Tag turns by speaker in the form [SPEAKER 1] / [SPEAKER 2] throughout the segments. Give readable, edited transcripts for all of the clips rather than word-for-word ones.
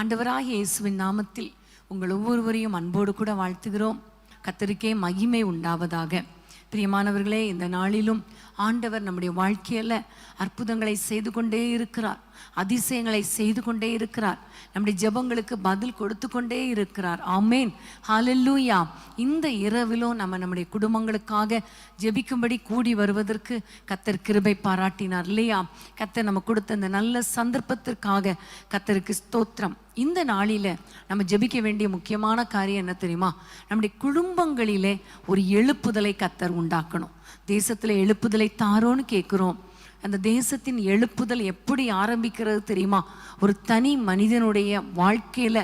[SPEAKER 1] ஆண்டவராகிய இயேசுவின் நாமத்தில் உங்கள் ஒவ்வொருவரையும் அன்போடு கூட வாழ்த்துகிறோம். கர்த்தருக்கே மகிமை உண்டாவதாக. பிரியமானவர்களே, இந்த நாளிலும் ஆண்டவர் நம்முடைய வாழ்க்கையில் அற்புதங்களை செய்து கொண்டே இருக்கிறார், அதிசயங்களை செய்து கொண்டே இருக்கிறார், நம்முடைய ஜெபங்களுக்கு பதில் கொடுத்து கொண்டே இருக்கிறார். ஆமேன், ஹல்லேலூயா. இந்த இரவிலும் நம்முடைய குடும்பங்களுக்காக ஜெபிக்கும்படி கூடி வருவதற்கு கர்த்தர் கிருபை பாராட்டினார் இல்லையா? கர்த்தர் நம்ம கொடுத்த இந்த நல்ல சந்தர்ப்பத்திற்காக கர்த்தருக்கு ஸ்தோத்திரம். இந்த நாளில் நம்ம ஜெபிக்க வேண்டிய முக்கியமான காரியம் என்ன தெரியுமா? நம்முடைய குடும்பங்களிலே ஒரு எழுப்புதலை கர்த்தர் உண்டாக்கணும். தேசத்தில் எழுப்புதலை தாரோன்னு கேட்குறோம். அந்த தேசத்தின் எழுப்புதல் எப்படி ஆரம்பிக்கிறது தெரியுமா? ஒரு தனி மனிதனுடைய வாழ்க்கையில்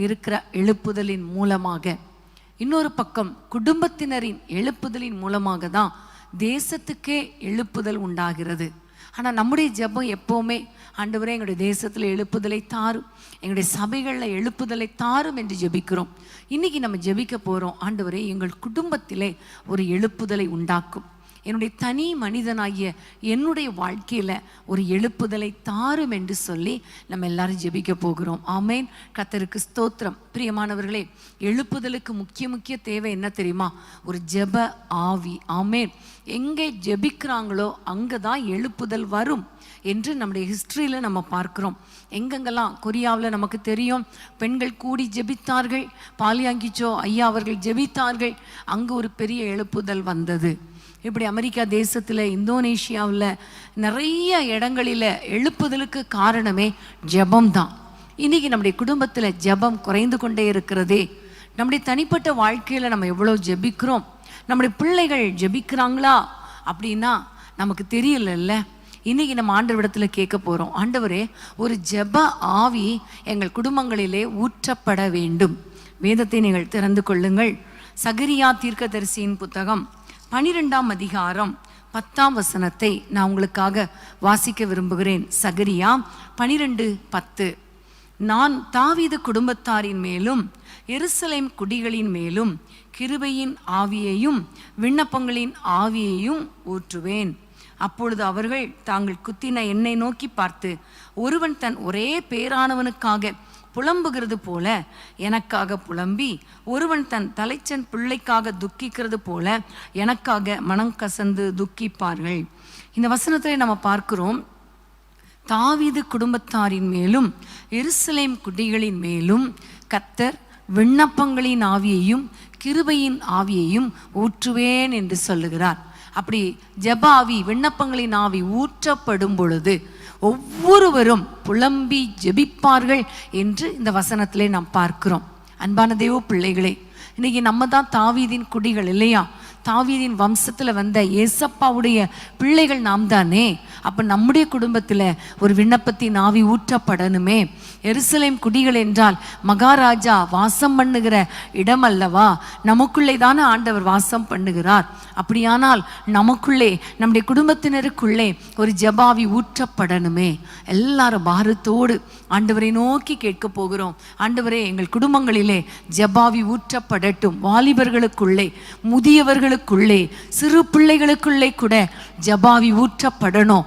[SPEAKER 1] இருக்கிற எழுப்புதலின் மூலமாக. இன்னொரு பக்கம் குடும்பத்தினரின் எழுப்புதலின் மூலமாக தான் தேசத்துக்கே எழுப்புதல் உண்டாகிறது. ஆனால் நம்முடைய ஜெபம் எப்போவுமே, ஆண்டவரே எங்களுடைய தேசத்தில் எழுப்புதலை தாரும், எங்களுடைய சபைகளில் எழுப்புதலை தாரும் என்று ஜெபிக்கிறோம். இன்னைக்கு நம்ம ஜெபிக்க போகிறோம், ஆண்டவரே எங்கள் குடும்பத்திலே ஒரு எழுப்புதலை உண்டாக்கும், என்னுடைய தனி மனிதனாகிய என்னுடைய வாழ்க்கையில் ஒரு எழுப்புதலை தாரும் என்று சொல்லி நம்ம எல்லாரும் ஜெபிக்க போகிறோம். ஆமேன், கர்த்தருக்கு ஸ்தோத்திரம். பிரியமானவர்களே, எழுப்புதலுக்கு முக்கிய தேவை என்ன தெரியுமா? ஒரு ஜெப ஆவி. ஆமேன். எங்கே ஜெபிக்கிறாங்களோ அங்கே தான் எழுப்புதல் வரும் என்று நம்முடைய ஹிஸ்ட்ரியில் நம்ம பார்க்குறோம். எங்கெங்கெல்லாம் கொரியாவில் நமக்கு தெரியும், பெண்கள் கூடி ஜெபித்தார்கள், பாலியாங்கிச்சோ ஐயா அவர்கள் ஜெபித்தார்கள், அங்கு ஒரு பெரிய எழுப்புதல் வந்தது. இப்படி அமெரிக்கா தேசத்தில், இந்தோனேஷியாவில் நிறைய இடங்களில் எழுப்புதலுக்கு காரணமே ஜெபம் தான். இன்றைக்கி நம்முடைய குடும்பத்தில் ஜெபம் குறைந்து கொண்டே இருக்கிறதே. நம்முடைய தனிப்பட்ட வாழ்க்கையில் நம்ம எவ்வளோ ஜெபிக்கிறோம், நம்முடைய பிள்ளைகள் ஜெபிக்கிறாங்களா அப்படின்னா நமக்கு தெரியல. இன்றைக்கி நம்ம ஆண்டவரிடத்தில் கேட்க போகிறோம், ஆண்டவரே ஒரு ஜெப ஆவி எங்கள் குடும்பங்களிலே ஊற்றப்பட வேண்டும். வேதத்தை நீங்கள் திறந்து கொள்ளுங்கள். சகரியா தீர்க்கதரிசியின் புத்தகம் 12ஆம் அதிகாரம் 10ஆம் வசனத்தை நான் உங்களுக்காக வாசிக்க விரும்புகிறேன். சகரியா 12:10. நான் தாவீது குடும்பத்தாரின் மேலும் எருசலேம் குடிகளின் மேலும் கிருபையின் ஆவியையும் விண்ணப்பங்களின் ஆவியையும் ஊற்றுவேன். அப்பொழுது அவர்கள் தாங்கள் குத்தின என்னை நோக்கி பார்த்து, ஒருவன் தன் ஒரே பேரானவனுக்காக புலம்புகிறது போல எனக்காக புலம்பி, ஒருவன் தன் தலைச்சன் பிள்ளைக்காக துக்கிக்கிறது போல எனக்காக மனம் கசந்து துக்கிப்பார்கள். இந்த வசனத்தில் நம்ம பார்க்கிறோம், தாவீது குடும்பத்தாரின் மேலும் எருசலேம் குடிகளின் மேலும் கர்த்தர் விண்ணப்பங்களின் ஆவியையும் கிருபையின் ஆவியையும் ஊற்றுவேன் என்று சொல்லுகிறார். அப்படி ஜெப ஆவி, விண்ணப்பங்களின் ஆவி ஊற்றப்படும் பொழுது ஒவ்வொருவரும் புலம்பி ஜெபிப்பார்கள் என்று இந்த வசனத்திலே நாம் பார்க்கிறோம். அன்பான தேவ பிள்ளைகளே, இன்னைக்கு நம்ம தான் தாவீதின் குடிகள் இல்லையா? தாவீதின் வம்சத்தில் வந்த ஏசப்பாவுடைய பிள்ளைகள் நாம் தானே. அப்போ நம்முடைய குடும்பத்தில் ஒரு விண்ணப்பத்தின் ஆவி ஊற்றப்படணுமே. எருசலேம் குடிகள் என்றால் மகாராஜா வாசம் பண்ணுகிற இடம் அல்லவா? நமக்குள்ளே தானே ஆண்டவர் வாசம் பண்ணுகிறார். அப்படியானால் நமக்குள்ளே, நம்முடைய குடும்பத்தினருக்குள்ளே ஒரு ஜெபாவி ஊற்றப்படணுமே. எல்லாரும் பாரத்தோடு ஆண்டவரை நோக்கி கேட்க போகிறோம். ஆண்டவரே எங்கள் குடும்பங்களிலே ஜெபாவி ஊற்றப்படட்டும். வாலிபர்களுக்குள்ளே, முதியவர்களுக்குள்ளே, சிறு பிள்ளைகளுக்குள்ளே கூட ஜெபாவி ஊற்றப்படணும்.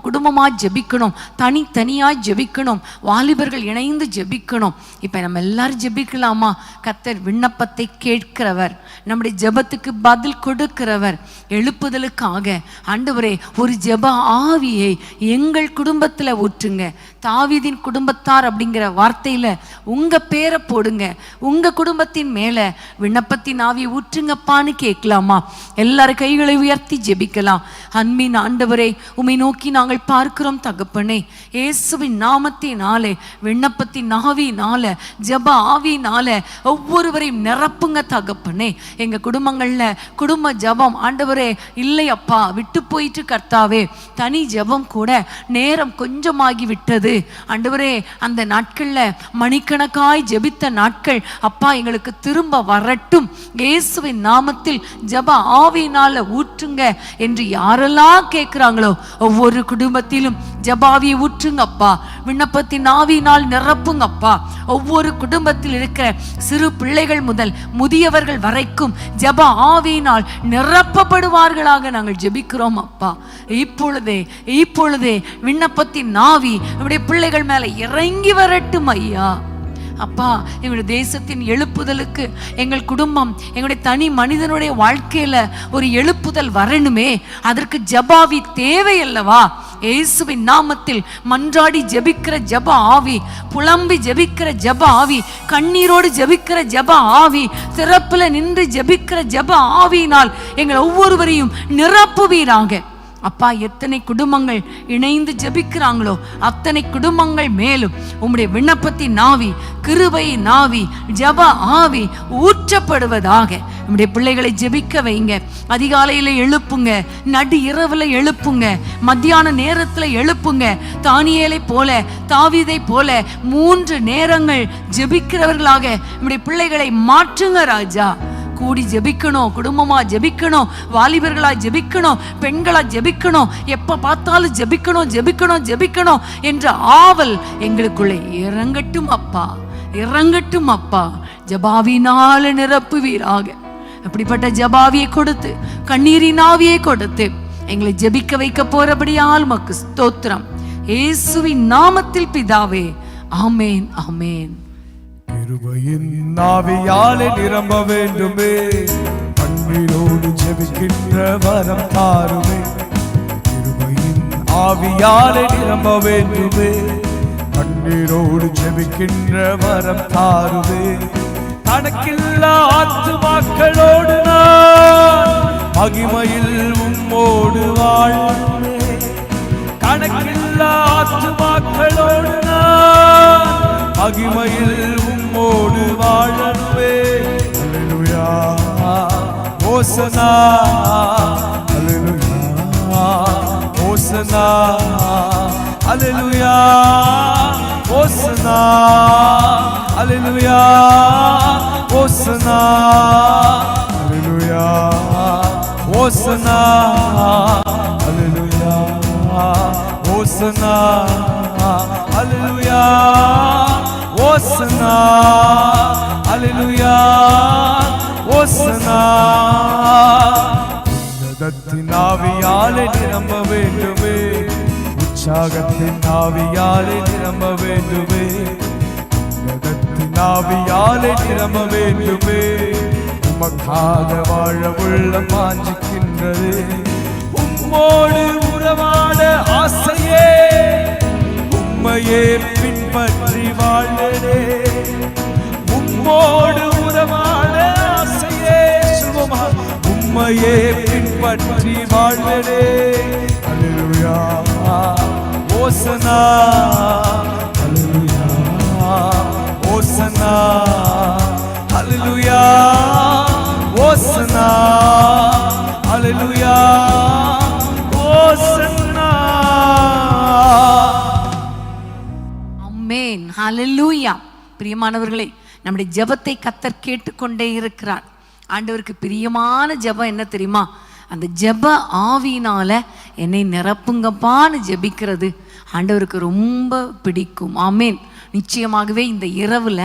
[SPEAKER 1] குடும்பமாக ஜெபிக்கணும், தனித்தனியாக ஜெபிக்கணும், வாலிபர்கள் இணைந்து ஜெபிக்கணும். இப்போ நம்ம எல்லாரும் ஜெபிக்கலாமா? கர்த்தர் விண்ணப்பத்தை கேட்கிறவர், நம்முடைய ஜெபத்துக்கு பதில் கொடுக்கிறவர். எழுப்புதலுக்காக ஆண்டவரே ஒரு ஜெப ஆவியை எங்கள் குடும்பத்தில் ஊற்றுங்க. தாவீதின் குடும்பத்தார் அப்படிங்கிற வார்த்தையில் உங்கள் பேரை போடுங்க. உங்கள் குடும்பத்தின் மேலே விண்ணப்பத்தின் ஆவியை ஊற்றுங்கப்பான்னு கேட்கலாமா? எல்லாரும் கைகளை உயர்த்தி ஜெபிக்கலாம். அன்பின் ஆண்டவரே, உம்மை நோக்கி நாங்கள் பார்க்கிறோம் தகப்பனே. இயேசுவின் நாமத்தினாலே, விண்ணப்பத்தின் ஆவியினால, ஜெப ஆவியினால ஒவ்வொருவரையும் நிரப்புங்க தகப்பனே. எங்கள் குடும்பங்களில் குடும்ப ஜெபம் ஆண்டவரே இல்லை அப்பா, விட்டு போயிட்டு கர்த்தாவே, தனி ஜெபம் கூட நேரம் கொஞ்சமாகி விட்டது ஆண்டவரே. அந்த நாட்களில் மணிக்கணக்காய் ஜெபித்த நாட்கள் அப்பா எங்களுக்கு திரும்ப வரட்டும். இயேசுவின் நாமத்தில் ஜெப ஆவியினால ஊற்றுங்க என்று யாரெல்லாம் கேட்கிறாங்களோ ஒவ்வொரு குடும்பத்திலும் ஜெபாவியை ஊற்றுங்கப்பா. விண்ணப்பத்தின் ஆவியினால் நிரப்புங்கப்பா. ஒவ்வொரு குடும்பத்தில் இருக்கிற சிறு பிள்ளைகள் முதல் முதியவர்கள் வரைக்கும் ஜெப ஆவியினால் நிரப்பப்படுவார்களாக நாங்கள் ஜெபிக்கிறோம் அப்பா. இப்பொழுதே விண்ணப்பத்தின் ஆவி நம்முடைய பிள்ளைகள் மேல இறங்கி வரட்டும் ஐயா. அப்பா, எங்களுடைய தேசத்தின் எழுப்புதலுக்கு எங்கள் குடும்பம், எங்களுடைய தனி மனிதனுடைய வாழ்க்கையில ஒரு எழுப்புதல் வரணுமே, அதற்கு ஜபாவி தேவை அல்லவா? இயேசுவின் நாமத்தில் மன்றாடி ஜெபிக்கிற ஜப ஆவி, புலம்பி ஜெபிக்கிற ஜப ஆவி, கண்ணீரோடு ஜெபிக்கிற ஜப ஆவி, திறப்புல நின்று ஜெபிக்கிற ஜப ஆவியினால் எங்கள் ஒவ்வொருவரையும் நிரப்புவீராக. அப்பா, எத்தனை குடும்பங்கள் இணைந்து ஜெபிக்கிறாங்களோ அத்தனை குடும்பங்கள் மேலும் உம்முடைய விண்ணப்பத்தின் ஆவி, கிருபையின் ஆவி, ஜப ஆவி ஊற்றப்படுவதாக. நம்முடைய பிள்ளைகளை ஜெபிக்க வைங்க. அதிகாலையில எழுப்புங்க, நடு இரவுல எழுப்புங்க, மத்தியான நேரத்துல எழுப்புங்க. தானியேலை போல, தாவீதை போல 3 நேரங்கள் ஜெபிக்கிறவர்களாக நம்முடைய பிள்ளைகளை மாற்றுங்க ராஜா. கூடி ஜெபிக்கணும், குடும்பமா ஜெபிக்கணும், வாலிபர்களா ஜெபிக்கணும், பெண்களா ஜெபிக்கணும், எப்ப பார்த்தாலும் ஜெபிக்கணும் ஜெபிக்கணும் ஜெபிக்கணும் என்ற ஆவல் எங்களுக்குள்ளே இறங்கட்டும் அப்பா, இறங்கட்டும் அப்பா. ஜபாவினால நிரப்புவீராக. அப்படிப்பட்ட ஜபாவியை கொடுத்து, கண்ணீரின் ஆவியை கொடுத்து எங்களை ஜெபிக்க வைக்க போறபடியால் உமக்கு ஸ்தோத்திரம். இயேசுவின் நாமத்தில் பிதாவே, ஆமேன் ஆமேன்.
[SPEAKER 2] கிருபையின் ஆவியாலே நிரம்ப வேண்டுமே, கண்ணீரோடு ஜெபிக்கின்ற வரம் தாருமே. கிருபையின் ஆவியாலே நிரம்ப வேண்டுமே, கண்ணீரோடு ஜெபிக்கின்ற வரம் தாருமே. கணக்கில்லா ஆத்துமாக்களோடு நான் மகிமையில் உம்மோடு வாழ்வே. கணக்கில்லா ஆத்துமாக்களோடு நான் மகிமையில் உம்மோடு வாழவே. அல்லேலூயா, ஓசனா, அல்லேலூயா, ஓசனா, அல்லேலூயா, ஓசனா, அல்லேலூயா, ஓசனா, அல்லேலூயா, ஓசனா, அல்லேலூயா, ஓசனா, அல்லேலூயா, ஓசனா, அல்லேலூயா, ஓசனா. உன்னதத்தின் ஆவியாலே நிரம்ப வேண்டுமே, உற்சாகத்தின் ஆவியாலே நிரம்ப வேண்டுமே, உன்னதத்தின் ஆவியாலே நிரம்ப வேண்டுமே. உமக்காக வாழ உள்ளம் வாஞ்சிக்கின்றது, உம்மோடு உறவாட ஆசையே, உம்மையே பின்பற்றி வாழ்வதே. உம்மோடு உறவாட ஆசையே, சொல்வோமா, உம்மையே பின்பற்றி வாழ்வதே. அல்லேலூயா, ஓசனா, அல்லேலூயா, ஓசனா, அல்லேலூயா, ஓசனா, அல்லேலூயா, ஓசனா.
[SPEAKER 1] ஆமென், ஹல்லேலூயா. பிரியமானவர்களே, நம்முடைய ஜெபத்தை கர்த்தர் கேட்டுக்கொண்டே இருக்கிறார். ஆண்டவருக்கு பிரியமான ஜெபம் என்ன தெரியுமா? அந்த ஜெப ஆவியினால என்னை நிரப்புங்கப்பான்னு ஜெபிக்கிறது ஆண்டவருக்கு ரொம்ப பிடிக்கும். ஆமென். நிச்சயமாகவே இந்த இரவுல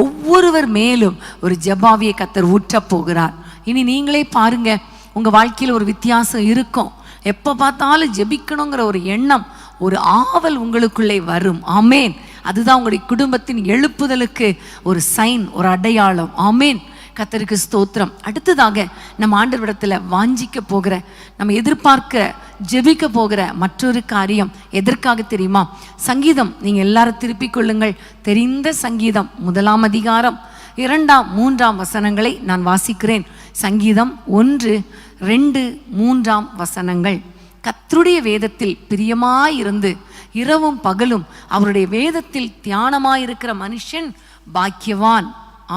[SPEAKER 1] ஒவ்வொருவர் மேலும் ஒரு ஜெபாவியை கர்த்தர் ஊற்றப் போகிறார். இனி நீங்களே பாருங்க, உங்க வாழ்க்கையில் ஒரு வித்தியாசம் இருக்கும். எப்ப பார்த்தாலும் ஜெபிக்கணுங்கிற ஒரு எண்ணம், ஒரு ஆவல் உங்களுக்குள்ளே வரும். ஆமென். அதுதான் உங்களுடைய குடும்பத்தின் எழுப்புதலுக்கு ஒரு சைன், ஒரு அடையாளம். ஆமென். கர்த்தருக்கு ஸ்தோத்திரம். அடுத்ததாக நம்ம ஆண்டவரிடத்துல வாஞ்சிக்க போகிற, நம்ம எதிர்பார்க்கிற, ஜெபிக்க போகிற மற்றொரு காரியம் எதற்காக தெரியுமா? சங்கீதம், நீங்க எல்லாரும் திருப்பிக் கொள்ளுங்கள். தெரிந்த சங்கீதம் 1 அதிகாரம் 2, 3 வசனங்களை நான் வாசிக்கிறேன். சங்கீதம் 1, 2, 3 வசனங்கள். கர்த்தருடைய வேதத்தில் பிரியமாயிருந்து இரவும் பகலும் அவருடைய வேதத்தில் தியானமாயிருக்கிற மனுஷன் பாக்கியவான்.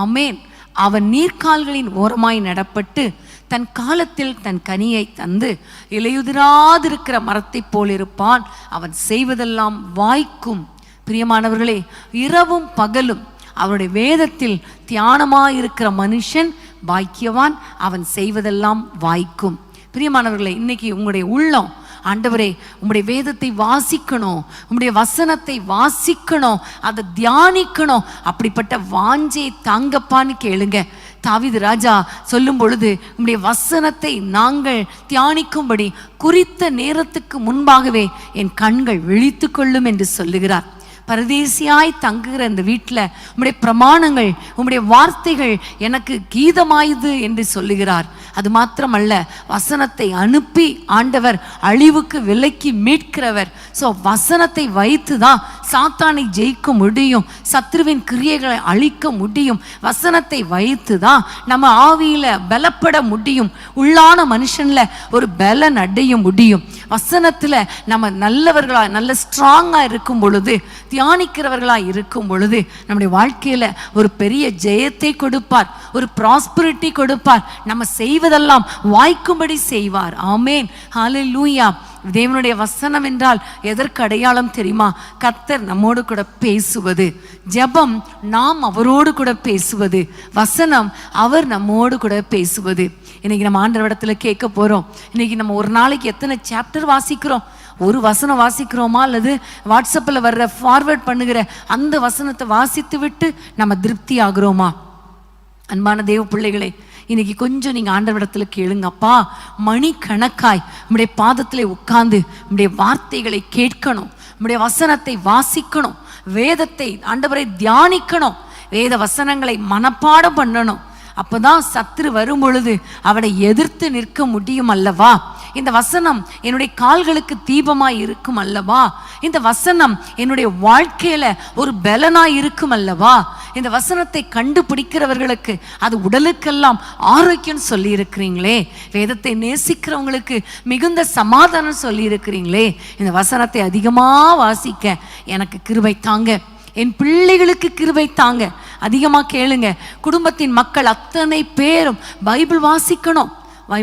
[SPEAKER 1] ஆமென். அவன் நீர்க்கால்களின் ஓரமாய் நடப்பட்டு தன் காலத்தில் தன் கனியை தந்து இலையுதிராதிருக்கிற மரத்தை போல் இருப்பான். அவன் செய்வதெல்லாம் வாய்க்கும். பிரியமானவர்களே, இரவும் பகலும் அவருடைய வேதத்தில் தியானமாயிருக்கிற மனுஷன் பாக்கியவான், அவன் செய்வதெல்லாம் வாய்க்கும். பிரியமானவர்களே, இன்னைக்கு உங்களுடைய உள்ளம், ஆண்டவரே உம்முடைய வேதத்தை வாசிக்கணும், உம்முடைய வசனத்தை வாசிக்கணும், அதை தியானிக்கணும், அப்படிப்பட்ட வாஞ்சையை தாங்கப்பான்னு கேளுங்க. தாவீது ராஜா சொல்லும் பொழுது, உம்முடைய வசனத்தை நாங்கள் தியானிக்கும்படி குறித்த நேரத்துக்கு முன்பாகவே என் கண்கள் விழித்து கொள்ளும் என்று சொல்லுகிறார். பரதேசியாய் தங்குகிற இந்த வீட்டில் உம்முடைய பிரமாணங்கள், உம்முடைய வார்த்தைகள் எனக்கு கீதமாயுது என்று சொல்லுகிறார். அது மாத்திரமல்ல, வசனத்தை அனுப்பி ஆண்டவர் அழிவுக்கு விலக்கி மீட்கிறவர். ஸோ வசனத்தை வைத்து தான் சாத்தானை ஜெயிக்க முடியும், சத்ருவின் கிரியைகளை அழிக்க முடியும். வசனத்தை வைத்து தான் நம்ம ஆவியில பலப்பட முடியும், உள்ளான மனுஷன்ல ஒரு பலன் அடைய முடியும். வசனத்துல நம்ம நல்லவர்களா, நல்ல ஸ்ட்ராங்கா இருக்கும் பொழுது, தியானிக்கிறவர்களா இருக்கும் பொழுது நம்முடைய வாழ்க்கையில ஒரு பெரிய ஜெயத்தை கொடுப்பார், ஒரு ப்ராஸ்பரிட்டி கொடுப்பார். நம்ம செய்வதெல்லாம் வாய்க்கும்படி செய்வார். ஆமேன், ஹல்லேலூயா. தேவனுடைய வசனம் என்றால் எதற்கு அடையாளம் தெரியுமா? கர்த்தர் நம்மோடு கூட பேசுவது. ஜெபம் நாம் அவரோடு கூட பேசுவது, வசனம் அவர் நம்மோடு கூட பேசுவது. இன்னைக்கு நம்ம ஆண்டவரிடத்துல கேட்க போறோம். இன்னைக்கு நம்ம ஒரு நாளைக்கு எத்தனை சாப்டர் வாசிக்கிறோம்? ஒரு வசனம் வாசிக்கிறோமா, அல்லது வாட்ஸ்அப்பில் வர்ற ஃபார்வர்ட் பண்ணுகிற அந்த வசனத்தை வாசித்து விட்டு நம்ம திருப்தி ஆகிறோமா? அன்பான தேவ பிள்ளைகளே, இன்னைக்கு கொஞ்சம் நீங்க ஆண்டவரிடத்துல கேளுங்கப்பா. மணிக்கணக்காய் உம்முடைய பாதத்திலே உட்கார்ந்து உம்முடைய வார்த்தைகளை கேட்கணும், உம்முடைய வசனத்தை வாசிக்கணும், வேதத்தை ஆண்டவரை தியானிக்கணும், வேத வசனங்களை மனப்பாடம் பண்ணணும். அப்பதான் சத்துரு வரும் பொழுது அவனை எதிர்த்து நிற்க முடியும் அல்லவா? இந்த வசனம் என்னுடைய கால்களுக்கு தீபமாய் இருக்கும் அல்லவா? இந்த வசனம் என்னுடைய வாழ்க்கையில ஒரு பலனாய் இருக்கும் அல்லவா? இந்த வசனத்தை கண்டுபிடிக்கிறவர்களுக்கு அது உடலுக்கெல்லாம் ஆரோக்கியம் சொல்லி இருக்கிறீங்களே. வேதத்தை நேசிக்கிறவங்களுக்கு மிகுந்த சமாதானம் சொல்லி இருக்கிறீங்களே. இந்த வசனத்தை அதிகமா வாசிக்க எனக்கு கிருபை தாங்க, என் பிள்ளைகளுக்கு கிருபை தாங்க. அதிகமா கேளுங்க. குடும்பத்தின் மக்கள் அத்தனை பேரும் பைபிள் வாசிக்கணும்,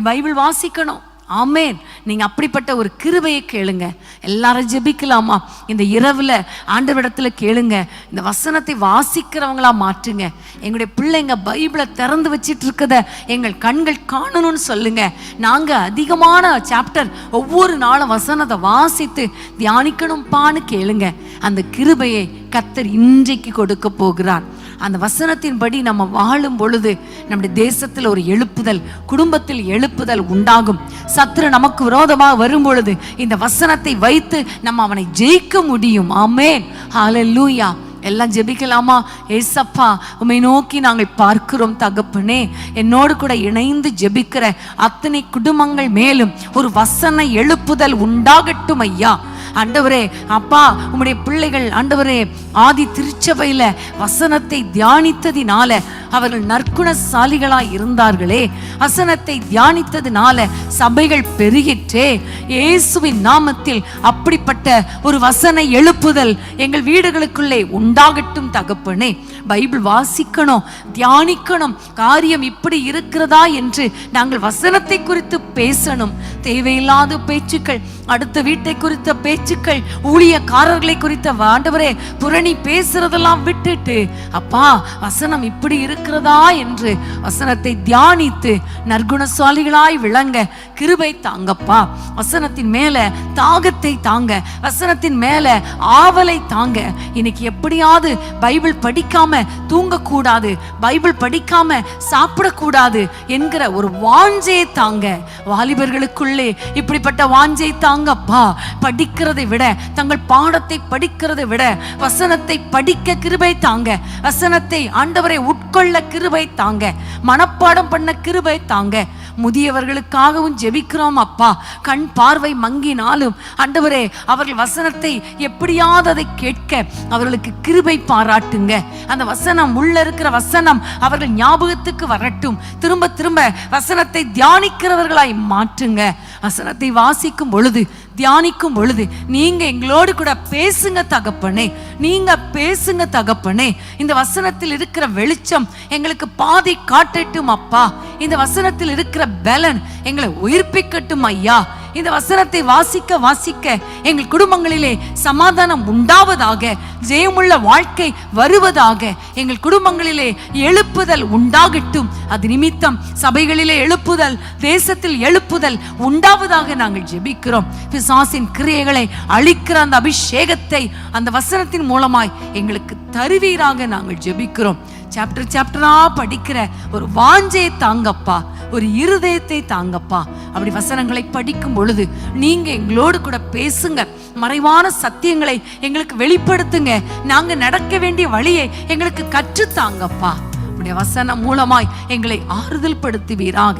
[SPEAKER 1] பைபிள் வாசிக்கணும். ஆமேன். நீங்க அப்படிப்பட்ட ஒரு கிருபையை கேளுங்க. எல்லாரும் ஜெபிக்கலாமா? இந்த இரவுல ஆண்டவரிடத்துல கேளுங்க, இந்த வசனத்தை வாசிக்கிறவங்களா மாற்றுங்க. எங்களுடைய பிள்ளைங்க பைபிளை திறந்து வச்சிட்டு இருக்கத எங்கள் கண்கள் காணணும்னு சொல்லுங்க. நாங்க அதிகமான சாப்டர் ஒவ்வொரு நாளும் வசனத்தை வாசித்து தியானிக்கணும்பான்னு கேளுங்க. அந்த கிருபையை கர்த்தர் இன்றைக்கு கொடுக்க போகிறார். அந்த வசனத்தின்படி நம்ம வாழும் பொழுது நம்முடைய தேசத்தில் ஒரு எழுப்புதல், குடும்பத்தில் எழுப்புதல் உண்டாகும். சத்துரு நமக்கு விரோதமாக வரும் பொழுது இந்த வசனத்தை வைத்து நம்ம அவனை ஜெயிக்க முடியும். ஆமென், ஹல்லேலூயா. எல்லாம் ஜெபிக்கலாமா? ஏசப்பா, உம்மை நோக்கி நாங்கள் பார்க்கிறோம் தகப்பனே. என்னோடு கூட இணைந்து ஜெபிக்கிற அத்தனை குடும்பங்கள் மேலும் ஒரு வசன எழுப்புதல் உண்டாகட்டும் ஐயா. ஆண்டவரே, அப்பா, உம்முடைய பிள்ளைகள் ஆண்டவரே ஆதி திருச்சபையில வசனத்தை தியானித்ததினால அவர்கள் நற்குணசாலிகளாய் இருந்தார்களே. வசனத்தை தியானித்ததினால சபைகள் பெருகிற்றே. இயேசுவின் நாமத்தில் அப்படிப்பட்ட ஒரு வசன எழுப்புதல் எங்கள் வீடுகளுக்குள்ளே உண்டாகட்டும் தகப்பனே. பைபிள் வாசிக்கணும், தியானிக்கணும். காரியம் இப்படி இருக்கிறதா என்று நாங்கள் வசனத்தை குறித்து பேசணும். தேவையில்லாத பேச்சுக்கள், அடுத்த வீட்டை குறித்த பேச்சுக்கள், ஊழியக்காரர்களை குறித்த ஆண்டவரே புரணி பேசுறதெல்லாம் விட்டுட்டு, அப்பா வசனம் இப்படி இருக்கிறதா என்று வசனத்தை தியானித்து நற்குணசாலிகளாய் விளங்க கிருபை தாங்கப்பா. வசனத்தின் மேல தாகத்தை தாங்க, வசனத்தின் மேல ஆவலை தாங்க. இன்னைக்கு எப்படியாவது பைபிள் படிக்காம தூங்கக்கூடாது, பைபிள் படிக்காம சாப்பிடக்கூடாது என்கிற ஒரு வாஞ்சையை தாங்க. வாலிபர்களுக்குள்ளே இப்படிப்பட்ட வாஞ்சை தாங்கப்பா. படிக்கிறதை விட, தங்கள் பாடத்தை படிக்கிறதை விட வசனத்தை படிக்க கிருபை தாங்க. வசனத்தை ஆண்டவரை உட்கொள்ள கிருபை தாங்க, மனப்பாடம் பண்ண கிருபை தாங்க. முதியவர்களுக்காகவும் ஜெபிக்கிறோம் அப்பா. கண் பார்வை மங்கினாலும் ஆண்டவரே அவர்கள் வசனத்தை எப்படியாவது அதை கேட்க அவர்களுக்கு கிருபை பாராட்டுங்க. அந்த வசனம், உள்ள இருக்கிற வசனம் அவர்கள் ஞாபகத்துக்கு வரட்டும். திரும்ப திரும்ப வசனத்தை தியானிக்கிறவர்களாய் மாற்றுங்க. வசனத்தை வாசிக்கும் பொழுது, தியானிக்கும் பொழுது நீங்க எங்களோடு கூட பேசுங்க தகப்பனே, நீங்க பேசுங்க தகப்பனே. இந்த வசனத்தில் இருக்கிற வெளிச்சம் எங்களுக்கு பாதை காட்டட்டும் அப்பா. இந்த வசனத்தில் இருக்கிற பலன் எங்களை உயிர்ப்பிக்கட்டும் ஐயா. இந்த வசனத்தை வாசிக்க வாசிக்க எங்கள் குடும்பங்களிலே சமாதானம் உண்டாவதாக, ஜெயமுள்ள வாழ்க்கை வருவதாக. எங்கள் குடும்பங்களிலே எழுப்புதல் உண்டாகட்டும். அது நிமித்தம் சபைகளிலே எழுப்புதல், தேசத்தில் எழுப்புதல் உண்டாவதாக நாங்கள் ஜெபிக்கிறோம். பிசாசின் கிரியைகளை அழிக்கிற அந்த அபிஷேகத்தை அந்த வசனத்தின் மூலமாய் எங்களுக்கு தருவீராக நாங்கள் ஜெபிக்கிறோம். சாப்டரா படிக்கிற ஒரு வாஞ்சையை தாங்கப்பா, ஒரு இருதயத்தை தாங்கப்பா. அப்படி வசனங்களை படிக்கும் பொழுது நீங்க எங்களோடு கூட பேசுங்க, மறைவான சத்தியங்களை எங்களுக்கு வெளிப்படுத்துங்க, நாங்க நடக்க வேண்டிய வழியை எங்களுக்கு கற்றுத்தாங்கப்பா. உடைய வசனம் மூலமாய் எங்களை ஆறுதல் படுத்துவீராக,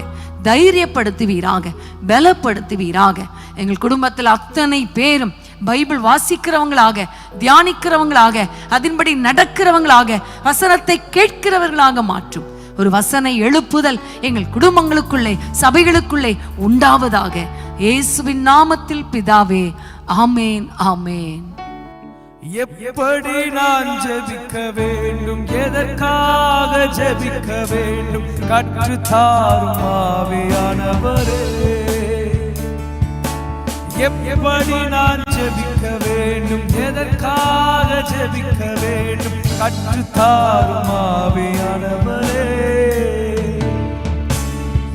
[SPEAKER 1] தைரியப்படுத்துவீராக, பலப்படுத்துவீராக. எங்கள் குடும்பத்தில் அத்தனை பேரும் பைபிள் வாசிக்கிறவங்களாக, தியானிக்கிறவங்களாக, அதன்படி நடக்கிறவங்களாக, வசனத்தை கேட்கிறவர்களாக மாற்றும் ஒரு வசன எழுப்புதல் எங்கள் குடும்பங்களுக்குள்ளே, சபைகளுக்குள்ளே உண்டாவதாக. இயேசுவின் நாமத்தில் பிதாவே, ஆமேன், ஆமேன்.
[SPEAKER 2] எப்படி நான் ஜெபிக்க வேண்டும், எதற்காக ஜெபிக்க வேண்டும், கற்றுத்தாரும் ஆவியானவரே. எப்படி நான் ஜெபிக்க வேண்டும், எதற்காக ஜெபிக்க வேண்டும், கற்றுத்தாரும் ஆவியானவரே.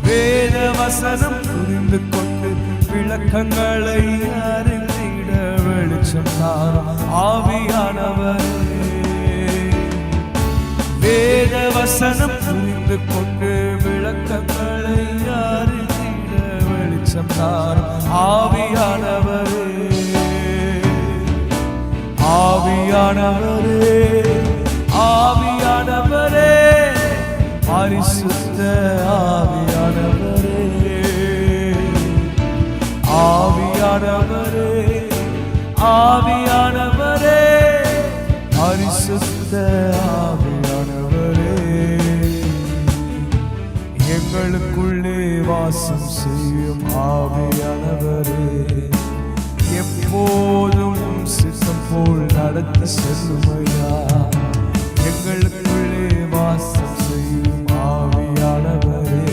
[SPEAKER 2] வேத வசனம் புரிந்து கொண்டு விளக்கங்களை அறிந்திட வெளிச்சம் தாரும் ஆவியானவரே. வேத வசனம் புரிந்து கொண்டு விளக்கங்களை அறிந்திட வெளிச்சம் தாரும் ஆவியானவரே. ஆவியானவரே, ஆவியானவரே, பரிசுத்த ஆவியானவரே. ஆவியானவரே, ஆவியானவரே, பரிசுத்த ஆவியானவரே. எங்களுக்குள்ளே வாசம் செய்யும் ஆவியானவரே, எப்போதும் சித்தம் போல் நடத்தி செல்லுமையா. எங்களுக்குள்ளே வாசம் செய்யும் ஆவியானவரே,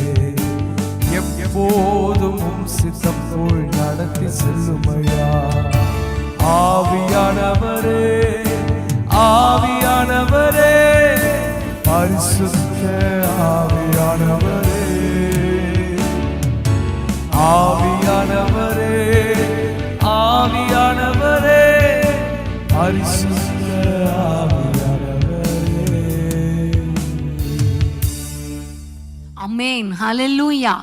[SPEAKER 2] எப்போதும் சித்தம் போல் நடத்தி செல்லுமையா. ஆவியானவரே, ஆவியானவரே, பரிசுத்த ஆவியானவரே. ஆவியானவரே, ஆவியானவரே, பரிசுத்த ஆவியானவரே.
[SPEAKER 1] ஆமென். ஹல்லேலூயா,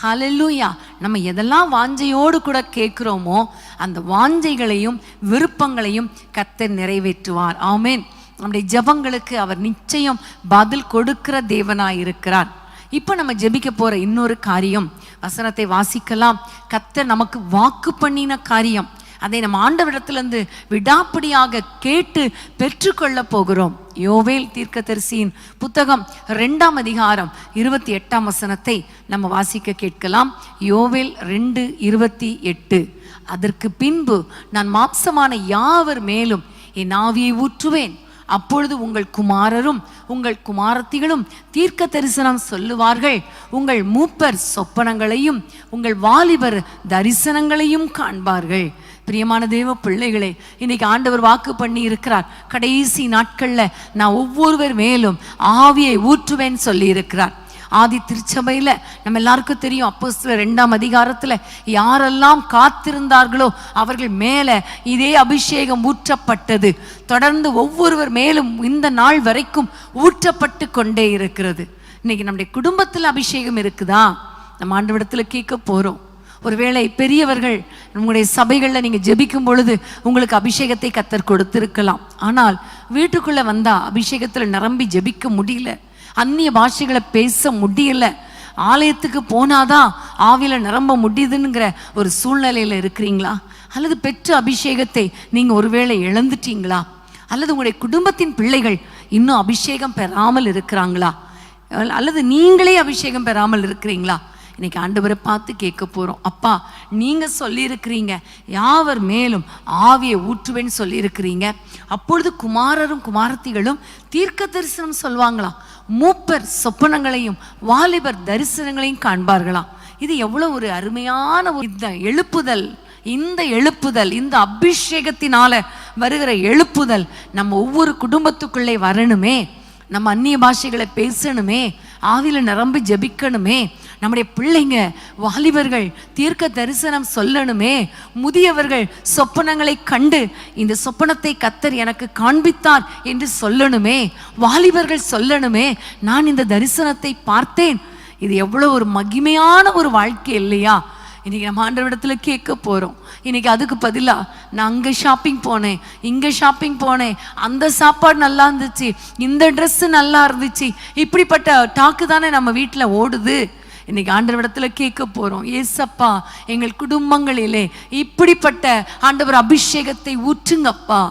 [SPEAKER 1] ஹல்லேலூயா. நம்ம எதெல்லாம் வாஞ்சையோடு கூட கேட்கிறோமோ அந்த வாஞ்சைகளையும் விருப்பங்களையும் கர்த்தர் நிறைவேற்றுவார். ஆமென். நம்முடைய ஜெபங்களுக்கு அவர் நிச்சயம் பதில் கொடுக்கிற தேவனாய் இருக்கிறார். இப்போ நம்ம ஜெபிக்க போற இன்னொரு காரியம், வசனத்தை வாசிக்கலாம். கர்த்தர் நமக்கு வாக்கு பண்ணின காரியம், அதை நம்ம ஆண்டவரிடத்திலிருந்து விடாப்பிடியாக கேட்டு பெற்றுக்கொள்ள போகிறோம். யோவேல் தீர்க்கதரிசியின் புத்தகம் 2ஆம் அதிகாரம் 28ஆம் வசனத்தை நம்ம வாசிக்க கேட்கலாம். யோவேல் 2:28. அதற்கு பின்பு நான் மாம்சமான யாவர் மேலும் என் ஆவியை ஊற்றுவேன், அப்பொழுது உங்கள் குமாரரும் உங்கள் குமாரத்திகளும் தீர்க்க தரிசனம் சொல்லுவார்கள், உங்கள் மூப்பர் சொப்பனங்களையும் உங்கள் வாலிபர் தரிசனங்களையும் காண்பார்கள். பிரியமான தேவ பிள்ளைகளே, இன்னைக்கு ஆண்டவர் வாக்கு பண்ணி இருக்கிறார், கடைசி நாட்கள்ல நான் ஒவ்வொருவர் மேலும் ஆவியை ஊற்றுவேன்னு சொல்லி இருக்கிறார். ஆதி திருச்சபையில நம்ம எல்லாருக்கும் தெரியும், அப்போஸ்தலர் 2ஆம் அதிகாரத்துல யாரெல்லாம் காத்திருந்தார்களோ அவர்கள் மேல இதே அபிஷேகம் ஊற்றப்பட்டது. தொடர்ந்து ஒவ்வொருவர் மேலும் இந்த நாள் வரைக்கும் ஊற்றப்பட்டு கொண்டே இருக்கிறது. இன்னைக்கு நம்முடைய குடும்பத்தில் அபிஷேகம் இருக்குதா? நம்ம ஆண்டவரிடத்துல கேட்க போறோம். ஒருவேளை பெரியவர்கள் உங்களுடைய சபைகளில் நீங்கள் ஜெபிக்கும் பொழுது உங்களுக்கு அபிஷேகத்தை கர்த்தர் கொடுத்திருக்கலாம். ஆனால் வீட்டுக்குள்ள வந்தா அபிஷேகத்தில் நிரம்பி ஜெபிக்க முடியல, அந்நிய பாஷைகளை பேச முடியல, ஆலயத்துக்கு போனாதான் ஆவியில நிரம்ப முடியுதுங்கிற ஒரு சூழ்நிலையில இருக்கிறீங்களா? அல்லது பெற்ற அபிஷேகத்தை நீங்க ஒருவேளை இழந்துட்டீங்களா? அல்லது உங்களுடைய குடும்பத்தின் பிள்ளைகள் இன்னும் அபிஷேகம் பெறாமல் இருக்கிறாங்களா? அல்லது நீங்களே அபிஷேகம் பெறாமல் இருக்கிறீங்களா? இன்னைக்கு ஆண்டவரை பார்த்து கேட்க போறோம். அப்பா, நீங்க சொல்லியிருக்கிறீங்க யாவர் மேலும் ஆவியை ஊற்றுவேன்னு சொல்லியிருக்கிறீங்க, அப்பொழுது குமாரரும் குமாரத்திகளும் தீர்க்க தரிசனம் சொல்வாங்களாம், மூப்பர் சொப்பனங்களையும் வாலிபர் தரிசனங்களையும் காண்பார்களாம். இது எவ்வளவு ஒரு அருமையான இந்த எழுப்புதல், இந்த எழுப்புதல், இந்த அபிஷேகத்தினால வருகிற எழுப்புதல் நம்ம ஒவ்வொரு குடும்பத்துக்குள்ளே வரணுமே. நம்ம அந்நிய பாஷைகளை பேசணுமே, ஆவியில நிரம்பி ஜெபிக்கணுமே, நம்முடைய பிள்ளைங்க வாலிபர்கள் தீர்க்க தரிசனம் சொல்லணுமே. முதியவர்கள் சொப்பனங்களை கண்டு இந்த சொப்பனத்தை கர்த்தர் எனக்கு காண்பித்தார் என்று சொல்லணுமே. வாலிபர்கள் சொல்லணுமே, நான் இந்த தரிசனத்தை பார்த்தேன். இது எவ்வளோ ஒரு மகிமையான ஒரு வாழ்க்கை இல்லையா? இன்னைக்கு நம்ம ஆண்டவரிடத்துல கேட்க போறோம். இன்னைக்கு அதுக்கு பதிலா நான் அங்கே ஷாப்பிங் போனேன், இங்கே ஷாப்பிங் போனேன், அந்த சாப்பாடு நல்லா இருந்துச்சு, இந்த ட்ரெஸ்ஸு நல்லா இருந்துச்சு, இப்படிப்பட்ட டாக்கு தானே நம்ம வீட்டில் ஓடுது. இன்னைக்கு ஆண்டவரிடத்துல கேட்க போறோம், ஏசப்பா எங்கள் குடும்பங்களிலே இப்படிப்பட்ட ஆண்டவர் அபிஷேகத்தை ஊற்றுங்கப்பா.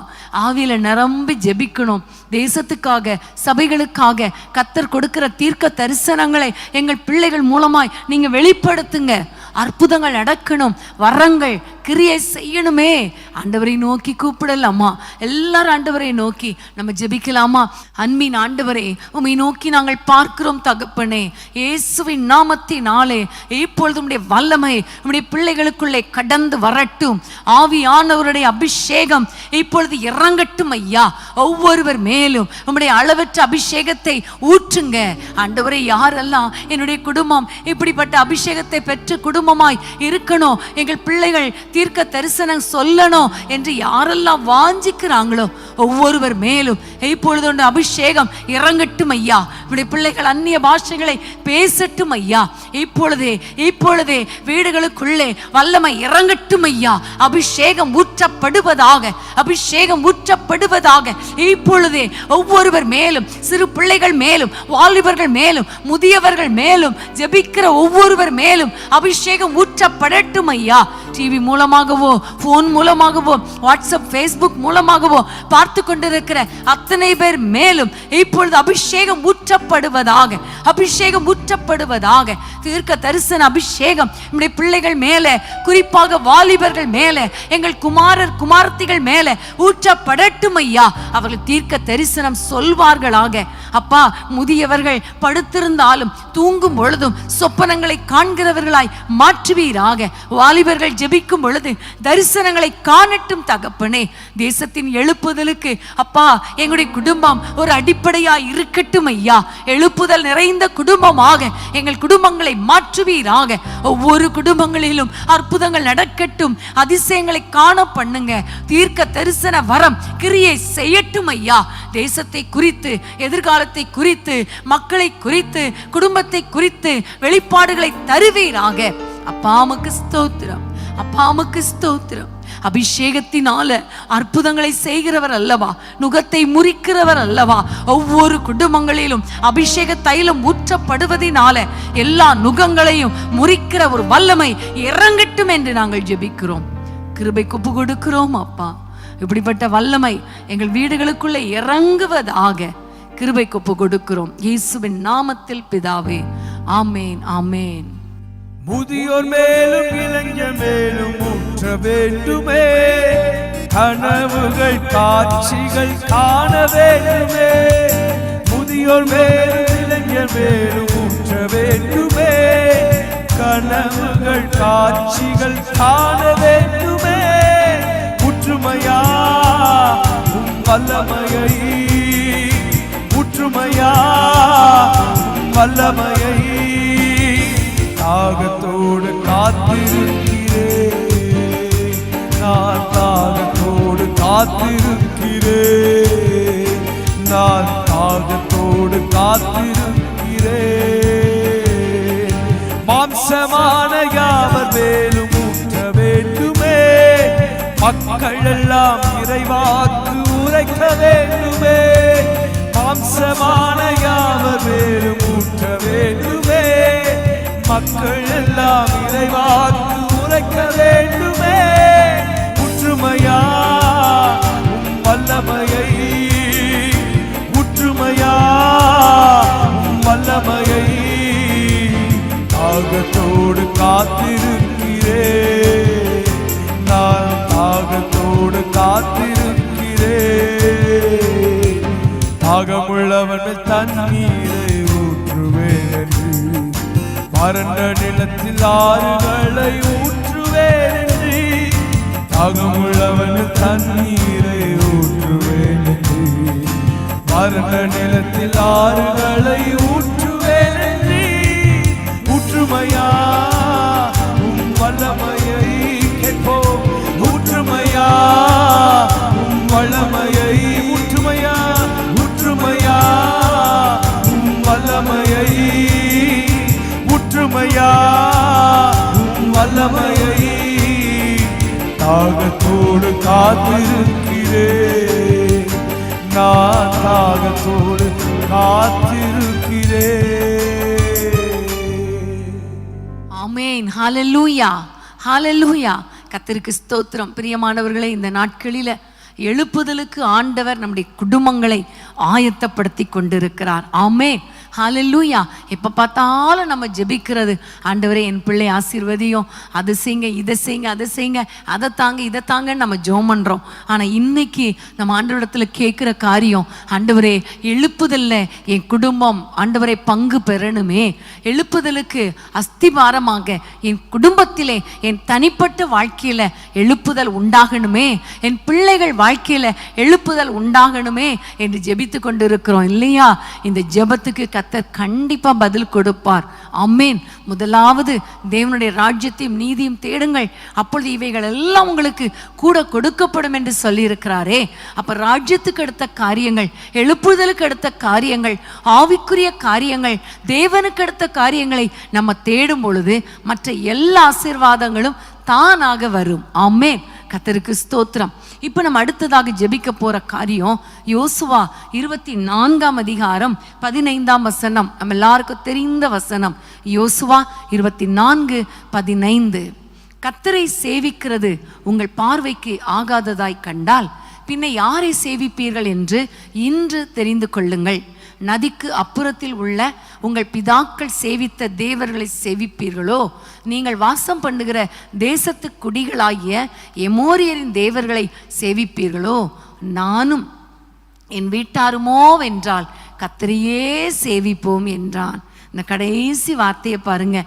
[SPEAKER 1] ஆவியில நிரம்பி ஜெபிக்கணும். தேசத்துக்காக, சபைகளுக்காக கர்த்தர் கொடுக்கிற தீர்க்க தரிசனங்களை எங்கள் பிள்ளைகள் மூலமாய் நீங்க வெளிப்படுத்துங்க. அற்புதங்கள் நடக்கணும், வரங்கள் கிரியை செய்யணுமே. ஆண்டவரை நோக்கி கூப்பிடலாமா? எல்லாரும் ஆண்டவரை நோக்கி நம்ம ஜெபிக்கலாமா? அன்பின் ஆண்டவரே, உம்மை நோக்கி நாங்கள் பார்க்கிறோம் தகப்பனே. இயேசுவின் நாமத்தினாலே இப்பொழுது உம்முடைய வல்லமை உம்முடைய பிள்ளைகளுக்குள்ளே கடந்து வரட்டும். ஆவியானவருடைய அபிஷேகம் இப்பொழுது இறங்கட்டும் ஐயா. ஒவ்வொருவர் மேலும் உம்முடைய அளவற்ற அபிஷேகத்தை ஊற்றுங்க ஆண்டவரே. யாரெல்லாம் என்னுடைய குடும்பம் இப்படிப்பட்ட அபிஷேகத்தை பெற்று குடும்பமாய் இருக்கணும், எங்கள் பிள்ளைகள் தீர்க்க தரிசனம் சொல்லணும் என்று யாரெல்லாம் வாஞ்சிக்கிறாங்களோ ஒவ்வொருவர் மேலும் இப்பொழுது உண்டு அபிஷேகம் இறங்கட்டும் ஐயா. இப்படி பிள்ளைகள் அந்நிய பாஷைகளை பேசட்டும் ஐயா. இப்பொழுதே வீடுகளுக்குள்ளே வல்லமை இறங்கட்டும் ஐயா. அபிஷேகம் ஊற்றப்படுவதாக, அபிஷேகம் ஊற்றப்படுவதாக. இப்பொழுதே ஒவ்வொருவர் மேலும், சிறு பிள்ளைகள் மேலும், வாலிபர்கள் மேலும், முதியவர்கள் மேலும், ஜெபிக்கிற ஒவ்வொருவர் மேலும் அபிஷேகம் ஊற்றப்படட்டும் ஐயா. டிவி மூலமாகவோ, போன் மூலமாகவோ, வாட்ஸ்அப், ஃபேஸ்புக் மூலமாகவோ பார்த்து கொண்டிருக்கிற அத்தனை பேர் மேலும் இப்பொழுது அபிஷேகம் ஊற்றப்படுவதாக, அபிஷேகம் ஊற்றப்படுவதாக. தீர்க்க தரிசன அபிஷேகம் நம்முடைய பிள்ளைகள் மேலே, குறிப்பாக வாலிபர்கள் மேலே, எங்கள் குமாரர் குமாரத்திகள் மேலே ஊற்றப்படட்டும் ஐயா. அவர்கள் தீர்க்க தரிசனம் சொல்வார்களாக. அப்பா, முதியவர்கள் படுத்திருந்தாலும் தூங்கும் பொழுதும் சொப்பனங்களை காண்கிறவர்களாய் மாற்றுவீராக. வாலிபர்கள் ஜெபிக்கும் பொழுது தரிசனங்களை காணட்டும் தகப்பனே. தேசத்தின் எழுப்புதலுக்கு அப்பா எங்களுடைய குடும்பம் ஒரு அடிப்படையாய் இருக்கட்டும் ஐயா. எழுப்புதல் நிறைந்த குடும்பமாக எங்கள் குடும்பங்களை மாற்றுவீராக. ஒவ்வொரு குடும்பங்களிலும் அற்புதங்கள் நடக்கட்டும், அதிசயங்களை காண பண்ணுங்க. தீர்க்க தரிசன வரம் கிரியை செய்யட்டும் ஐயா. தேசத்தை குறித்து, எதிர்காலத்தை குறித்து, மக்களை குறித்து, குடும்பத்தை குறித்து வெளிப்பாடுகளை தருவீராக. அப்பாவுக்கு ஸ்தோத்திரம், அப்பாவுக்கு ஸ்தோத்திரம். அபிஷேகத்தினால அற்புதங்களை செய்கிறவர் அல்லவா, நுகத்தை முறிக்கிறவர் அல்லவா. ஒவ்வொரு குடும்பங்களிலும் அபிஷேக தைலம் ஊற்றப்படுவதனால எல்லா நுகங்களையும் முறிக்கிற ஒரு வல்லமை இறங்கட்டும் என்று நாங்கள் ஜெபிக்கிறோம். கிருபை ஒப்பு கொடுக்கிறோம் அப்பா. இப்படிப்பட்ட வல்லமை எங்கள் வீடுகளுக்குள்ள இறங்குவதாக கிருபை ஒப்பு கொடுக்கிறோம். இயேசுவின் நாமத்தில் பிதாவே, ஆமேன், ஆமேன்.
[SPEAKER 2] முதியோர் மேலும் இளைஞர் மேலும் ஊற்ற வேண்டுமே. கனவுகள் காட்சிகள் காண வேண்டுமே. முதியோர் மேலும் இளைஞர் மேலும் ஊற்ற வேண்டுமே. கனவுகள் காட்சிகள் காண வேண்டுமே. ஊற்றுமையா உம் வல்லமையை, ஊற்றுமையா உம் வல்லமையை. தாகத்தோடு காத்திருக்கிறேன் நான், தாகத்தோடு காத்திருக்கிறேன் நான், தாகத்தோடு காத்திருக்கிறேன். மாம்சமான யாவர் மேலும் ஊற்ற வேண்டுமே. மக்கள் எல்லாம் இறைவாக்கு உரைக்க வேண்டுமே. மாம்சமான யாவர் மேலும் ஊற்ற வேண்டுமே. மக்கள் எல்லாம் இறைவாக்கு உரைக்க வேண்டுமே. ஊற்றுமையா உம் வல்லமையை, ஊற்றுமையா உம் வல்லமையை. தாகத்தோடு காத்திருக்கிறேன் நான், தாகத்தோடு காத்திருக்கிறேன். தாகமுள்ளவன் தண்ணீரை ஊற்றுவேன் என்று, வறண்ட நிலத்தில் ஆறுகளை ஊற்றுவேன் என்று. தாகமுள்ளவன் தண்ணீரை ஊற்றுவேன் என்று, வறண்ட நிலத்தில் ஆறுகளை ஊற்றுவேன் என்று. ஊற்றுமையா வல்லமையை கேட்போம். ஊற்றுமையா உம் வல்லமையை, ஊற்றுமையா ஊற்றுமையா உம் வல்லமையை, ஊற்றுமையா உம் வல்லமையை. தாகத்தோடு காத்திருக்கிறேன், நான் தாகத்தோடு காத்திருக்கிறேன்.
[SPEAKER 1] ஆமென். ஹல்லேலூயா, ஹல்லேலூயா. கர்த்தருக்கு ஸ்தோத்திரம். பிரியமானவர்களே, இந்த நாட்களில எழுப்புதலுக்கு ஆண்டவர் நம்முடைய குடும்பங்களை ஆயத்தப்படுத்தி கொண்டிருக்கிறார். ஆமென். ஹல்லேலூயா. எப்போ பார்த்தாலும் நம்ம ஜெபிக்கிறது, ஆண்டவரே என் பிள்ளை ஆசீர்வதியும், அது செய்யுங்க, இதை செய்யுங்க, அதை செய்யுங்க, அதை தாங்க, இதை தாங்கன்னு நம்ம ஜெபம் பண்ணுறோம். ஆனால் இன்னைக்கு நம்ம ஆண்டவரிடத்துல கேட்குற காரியம், ஆண்டவரே எழுப்புதல்ல என் குடும்பம் ஆண்டவரே பங்கு பெறணுமே, எழுப்புதலுக்கு அஸ்திபாரமாக என் குடும்பத்திலே என் தனிப்பட்ட வாழ்க்கையில் எழுப்புதல் உண்டாகணுமே, என் பிள்ளைகள் வாழ்க்கையில் எழுப்புதல் உண்டாகணுமே என்று ஜெபித்து கொண்டு இருக்கிறோம் இல்லையா? இந்த ஜெபத்துக்கு கர்த்தர் கண்டிப்பா பதில் கொடுப்பார். ஆமென். முதலாவது தேவனுடைய ராஜ்யத்தையும் நீதியும் தேடுங்கள், அப்பொழுது இவைகள் எல்லாம் உங்களுக்கு கூட கொடுக்கப்படும் என்று சொல்லி இருக்கிறாரே. அப்ப ராஜ்யத்துக்கு அடுத்த காரியங்கள், எழுப்புதலுக்கு அடுத்த காரியங்கள், ஆவிக்குரிய காரியங்கள், தேவனுக்கு அடுத்த காரியங்களை நம்ம தேடும் பொழுது மற்ற எல்லா ஆசீர்வாதங்களும் தானாக வரும். ஆமென். கர்த்தருக்கு ஸ்தோத்திரம். இப்போ நம்ம அடுத்ததாக ஜெபிக்க போற காரியம் யோசுவா 24ஆம் அதிகாரம் 15ஆம் வசனம். நம்ம எல்லாருக்கும் தெரிந்த வசனம். யோசுவா 24:15. கர்த்தரை சேவிக்கிறது உங்கள் பார்வைக்கு ஆகாததாய் கண்டால் பின்ன யாரை சேவிப்பீர்கள் என்று இன்று தெரிந்து கொள்ளுங்கள். நதிக்கு அப்புறத்தில் உள்ள உங்கள் பிதாக்கள் சேவித்த தேவர்களை சேவிப்பீர்களோ, நீங்கள் வாசம் பண்ணுகிற தேசத்து குடிகளாகிய எமோரியரின் தேவர்களை சேவிப்பீர்களோ, நானும் என் வீட்டாருமோ வென்றால் கர்த்தரையே சேவிப்போம் என்றான். இந்த கடைசி வார்த்தையை பாருங்க,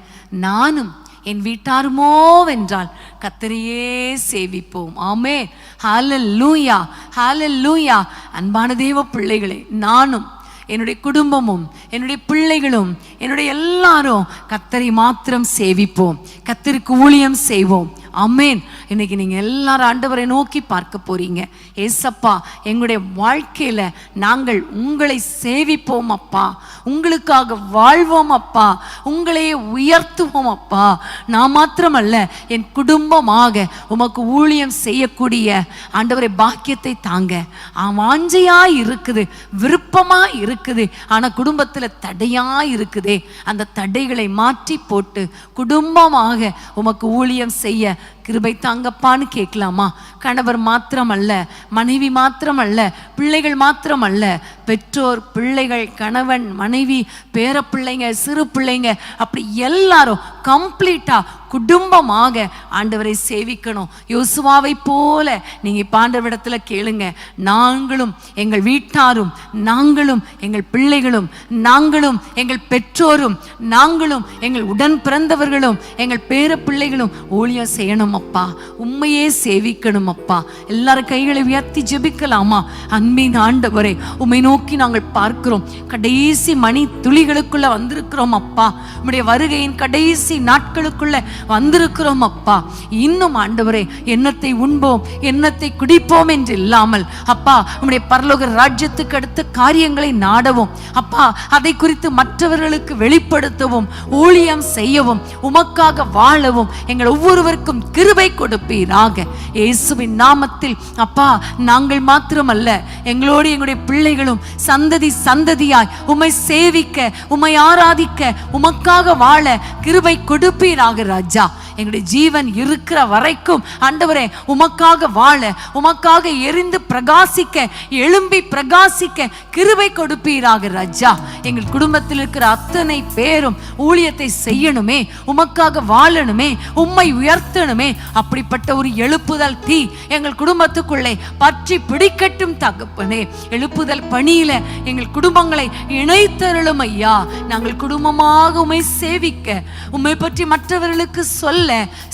[SPEAKER 1] நானும் என் வீட்டாருமோ வென்றால் கர்த்தரையே சேவிப்போம். ஆமே. ஹல்லேலூயா, ஹல்லேலூயா. அன்பான தேவ பிள்ளைகளே, நானும் என்னுடைய குடும்பமும் என்னுடைய பிள்ளைகளும் என்னுடைய எல்லாரும் கர்த்தரை மாத்திரம் சேவிப்போம், கர்த்தருக்கு ஊழியம் செய்வோம். ஆமென். இன்னைக்கு நீங்க எல்லாரும் ஆண்டவரை நோக்கி பார்க்க போறீங்க. ஏசப்பா, எங்களுடைய வாழ்க்கையில நாங்கள் உங்களை சேவிப்போம் அப்பா, உங்களுக்காக வாழ்வோம் அப்பா, உங்களையே உயர்த்துவோம் அப்பா. நான் மாத்திரமல்ல, என் குடும்பமாக உமக்கு ஊழியம் செய்யக்கூடிய ஆண்டவரை பாக்கியத்தை தாங்க. வாஞ்சையா இருக்குது, விருப்பமா இருக்குது, ஆனா குடும்பத்துல தடையா இருக்குதே, அந்த தடைகளை மாற்றி போட்டு குடும்பமாக உமக்கு ஊழியம் செய்ய கிருபை தாங்கப்பான்னு கேட்கலாமா? கணவர் மாத்திரமல்ல, மனைவி மாத்திரமல்ல, பிள்ளைகள் மாத்திரமல்ல, பெற்றோர், பிள்ளைகள், கணவன், மனைவி, பேர பிள்ளைங்க, சிறு பிள்ளைங்க, அப்படி எல்லாரும் கம்ப்ளீட்டா குடும்பமாக ஆண்டவரை சேவிக்கணும். யோசுவாவை போல நீங்க ஆண்டவரிடத்துல கேளுங்க, நாங்களும் எங்கள் வீட்டாரும், நாங்களும் எங்கள் பிள்ளைகளும், நாங்களும் எங்கள் பெற்றோரும், நாங்களும் எங்கள் உடன் பிறந்தவர்களும், எங்கள் பேர பிள்ளைகளும் ஊழியம் செய்யணும் அப்பா, உண்மையே சேவிக்கணும் அப்பா. எல்லாரும் கைகளை உயர்த்தி ஜெபிக்கலாமா? அன்பின் ஆண்டவரே, உம்மை நோக்கி நாங்கள் பார்க்கிறோம். கடைசி மணி துளிகளுக்குள்ள வந்திருக்கிறோம் அப்பா, உம்முடைய வருகையின் கடைசி நாட்களுக்குள்ள வந்திருக்கிறோம் அப்பா. இன்னும் ஆண்டவரே, எண்ணத்தை உண்போம், எண்ணத்தை குடிப்போம் என்று இல்லாமல் அப்பா, உம்முடைய பரலோக ராஜ்யத்துக்கு அடுத்த காரியங்களை நாடவும் அப்பா, அதை குறித்து மற்றவர்களுக்கு வெளிப்படுத்தவும், ஊழியம் செய்யவும், உமக்காக வாழவும் எங்கள் ஒவ்வொருவருக்கும் கிருபை கொடுப்பீராக. இயேசுவின் நாமத்தில் அப்பா, நாங்கள் மாத்திரமல்ல, எங்களோடு எங்களுடைய பிள்ளைகளும் சந்ததி சந்ததியாய் உம்மை சேவிக்க, உம்மை ஆராதிக்க, உமக்காக வாழ கிருபை கொடுப்பீராக ராஜா. எங்களுடைய ஜீவன் இருக்கிற வரைக்கும் ஆண்டவரே உமக்காக வாழ, உமக்காக எரிந்து பிரகாசிக்க, எழும்பி பிரகாசிக்க கிருபை கொடுப்பீராக ராஜா. எங்கள் குடும்பத்தில் இருக்கிற அத்தனை பேரும் ஊழியத்தை செய்யணுமே, உமக்காக வாழணுமே, உம்மை உயர்த்தணுமே. அப்படிப்பட்ட ஒரு எழுப்புதல் தீ எங்கள் குடும்பத்துக்குள்ளே பற்றி பிடிக்கட்டும் தகப்பனே. எழுப்புதல் பணியில எங்கள் குடும்பங்களை இணைத்தருளும் ஐயா. நாங்கள் குடும்பமாக உம்மை சேவிக்க, உம்மை பற்றி மற்றவர்களுக்கு சொல்ல,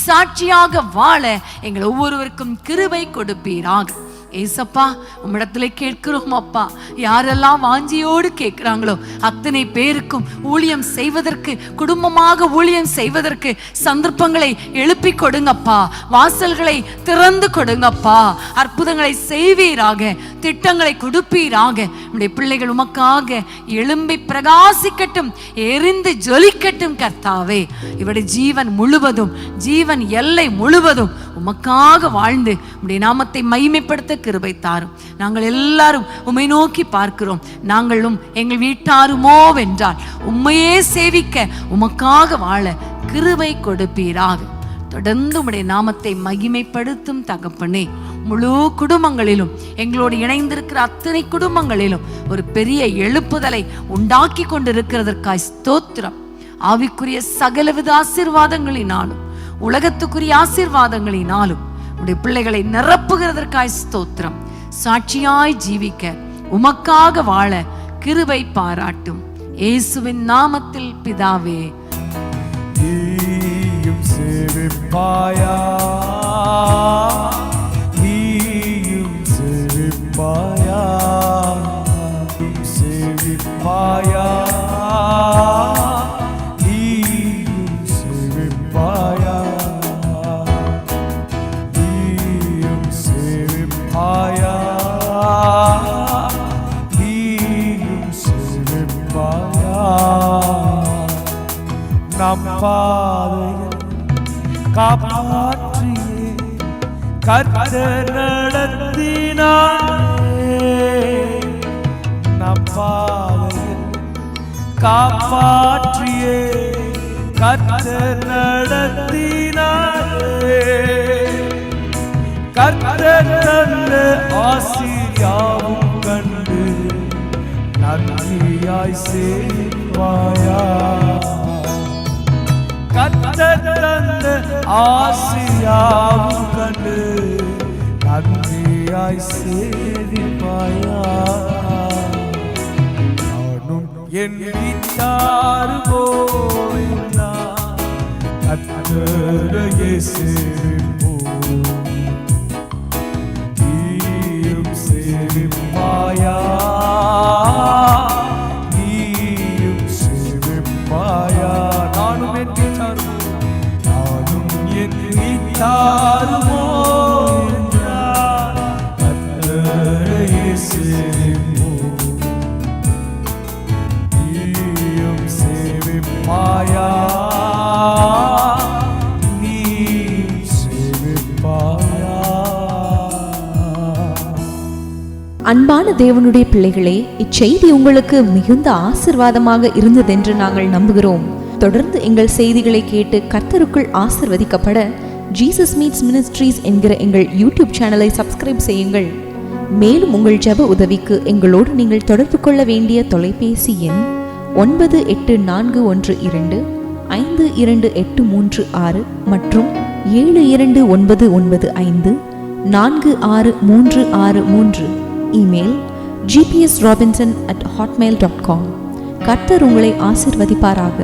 [SPEAKER 1] சாட்சியாக வாழ எங்கள் ஒவ்வொருவருக்கும் கிருபை கொடுப்பீராக. ஏசப்பா உம்மிடத்துல கேட்கிறோம் அப்பா. யாரெல்லாம் வாஞ்சியோடு கேட்கிறாங்களோ அத்தனை பேருக்கும் ஊழியம் செய்வதற்கு, குடும்பமாக ஊழியம் செய்வதற்கு சந்தர்ப்பங்களை எழுப்பி கொடுங்கப்பா. வாசல்களை திறந்து கொடுங்கப்பா. அற்புதங்களை செய்வீராக, திட்டங்களை கொடுப்பீராக. நம்முடைய பிள்ளைகள் உமக்காக எழும்பி பிரகாசிக்கட்டும், எரிந்து ஜொலிக்கட்டும் கர்த்தாவே. இவருடைய ஜீவன் முழுவதும், ஜீவன் எல்லை முழுவதும் உமக்காக வாழ்ந்து உம்முடைய நாமத்தை மகிமைப்படுத்த கிருபை தாரும். நாங்கள் எல்லாரும் உம்மை நோக்கி பார்க்கிறோம். நாங்களும் எங்கள் வீட்டாருமோ வென்றால் உம்மையே சேவிக்க, உமக்காக வாழ கிருபை கொடுப்பீராக. தொடர்ந்து உம்முடைய நாமத்தை மகிமைப்படுத்தும் தகப்பனே. முழு குடும்பங்களிலும், எங்களோடு இணைந்திருக்கிற அத்தனை குடும்பங்களிலும் ஒரு பெரிய எழுப்புதலை உண்டாக்கி கொண்டிருக்கிறதற்காய் ஸ்தோத்திரம். ஆவிக்குரிய சகலவித ஆசீர்வாதங்களினாலும், உலகத்துக்குரிய ஆசீர்வாதங்களினாலும் உடைய பிள்ளைகளை நிரப்புகிறதற்காய் ஸ்தோத்திரம். சாட்சியாய் ஜீவிக்க, உமக்காக வாழ கிருபை பாராட்டும். இயேசுவின் நாமத்தில் பிதாவே.
[SPEAKER 2] நீயும் சேவிப்பாயா, நீயும் சேவிப்பாயா, சேவிப்பாயா, நீயும் சேவிப்பாயா, நீயும் சேவிப்பாயா, நீயும் சேவிப்பாயா. நம் பாதையில் காப்பாற்றியே கர்த்தர் நடத்தினாரே. நம் பாதையில் காப்பாற்றியே கர்த்தர் நடத்தினாரே. கர்த்தர் தந்த ஆசீர்வாதம் கண்டு நன்றியாய் சேவிப்பாயா. கர்த்தர் தந்த ஆசீர்வாதம் கண்டு நன்றியாய் சேவிப்பாயா. நானும் என் வீட்டாருமோ கர்த்தரையே சேவிப்போம். நீயும் சேவிப்பாயா, நீயும் சேவிப்பாயா. நானும் என் வீட்டாருமோ, நானும் என் வீட்டாருமோ கர்த்தரையே சேவிப்போம். நீயும் சேவிப்பாயா, நீயும் சேவிப்பாயா.
[SPEAKER 3] அன்பான தேவனுடைய பிள்ளைகளே, இச்செய்தி உங்களுக்கு மிகுந்த ஆசீர்வாதமாக இருந்ததென்று நாங்கள் நம்புகிறோம். தொடர்ந்து எங்கள் செய்திகளை கேட்டு கர்த்தருக்குள் ஆசீர்வதிக்கப்பட ஜீசஸ் மீட்ஸ் மினிஸ்ட்ரீஸ் என்கிற எங்கள் யூடியூப் சேனலை சப்ஸ்கிரைப் செய்யுங்கள். மேலும் உங்கள் ஜெப உதவிக்கு எங்களோடு நீங்கள் தொடர்பு கொள்ள வேண்டிய தொலைபேசி எண் 9842252836 மற்றும் 7299546363. Email gpsrobinson@hotmail.com. கர்த்தர் உங்களை ஆசீர்வதிப்பாராக.